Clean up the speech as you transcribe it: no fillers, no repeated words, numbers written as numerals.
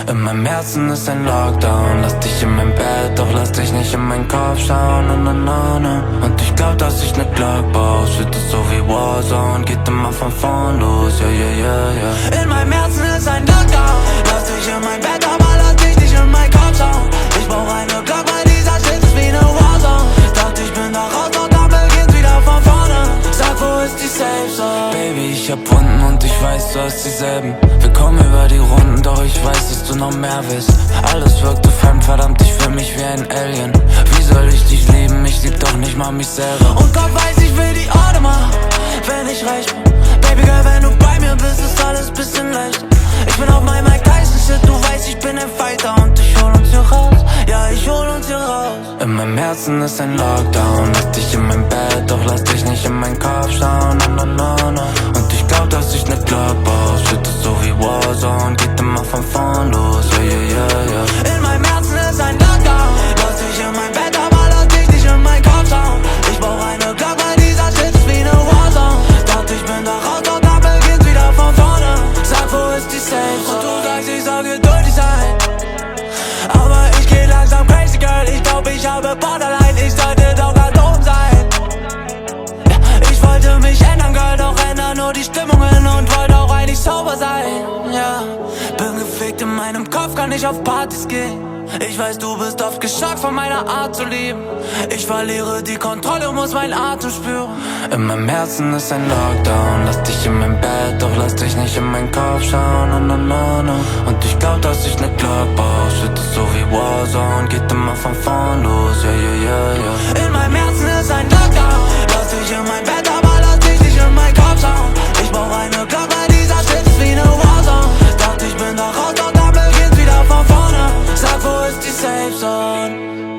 In meinem Herzen ist ein Lockdown. Lass dich in mein Bett, doch lass dich nicht in meinen Kopf schauen. Na, na, na, na. Und ich glaub, dass ich ne Glock baue. Shit ist so wie Warzone, geht immer von vorn los. Ja, ja, ja, ja. In meinem Herzen ist ein Lockdown. Lass dich in mein Bett, aber lass dich nicht in meinen Kopf schauen. Ich brauch eine Glock, weil dieser Shit ist wie ne Warzone. Dachte, ich bin da raus, doch dann beginnt's wieder von vorne. Sag, wo ist die Safe Zone? Baby, ich hab Wunden und ich weiß, du hast dieselben. Wir kommen über die Runden, doch ich weiß, dass du noch mehr willst. Alles wirkte fremd, verdammt, ich fühl mich wie ein Alien. Wie soll ich dich lieben? Ich lieb doch nicht mal mich selber. Und Gott weiß, ich will die Orde machen, wenn ich reich bin. Baby Girl, wenn du bei mir bist, ist alles bisschen leicht. Ich bin auf meinem Mike Tyson Shit, du weißt, ich bin ein Fighter und ich hol uns hier raus. Ja, ich hol uns hier raus. In meinem Herzen ist ein Lockdown. Lass dich in mein Bett, doch lass dich nicht in meinen Kopf schauen. Na, na, na, na. Und ich glaub, dass ich ne Glock baue. Shit ist so wie Warzone, geht immer von vorn los. Ja, ja, ja, ja. In meinem Herzen ist ein Lockdown. Lass dich in mein Bett, aber lass dich nicht in meinen Kopf schauen. Ich brauch eine Glock, weil dieser Shit ist wie ne Warzone. Dachte, ich bin da raus, doch dann beginnt's wieder von vorne. Sag, wo ist die Safe Zone? Und du sagst, ich soll geduldig sein, aber ich geh langsam crazy, girl. Ich glaub, ich habe Borderline, ich sollte doch grad oben sein. Ja, ich wollte mich ändern, girl, doch ändern nur die Stimmungen und wollte auch eigentlich sober sein. Ja, bin gefickt in meinem Kopf, kann nicht auf Partys gehen. Ich weiß, du bist oft geschockt von meiner Art zu leben. Ich verliere die Kontrolle und muss meinen Atem spüren. In meinem Herzen ist ein Lockdown. Lass dich in mein Bett, doch lass dich nicht in meinen Kopf schauen. Na, na, na, na. Und ich glaub, dass ich ne Glock baue. Shit ist so wie Warzone, geht immer von vorn los. Ja, ja, ja, ja. In meinem Herzen ist ein Lockdown. Lass dich in mein Bett, aber lass dich nicht in meinen Kopf schauen. Ich brauch eine Glock, weil dieser Shit ist wie ne Warzone. Dachte, ich bin da raus, doch dann beginnt's wieder von vorne. Sag, wo ist die Safe Zone?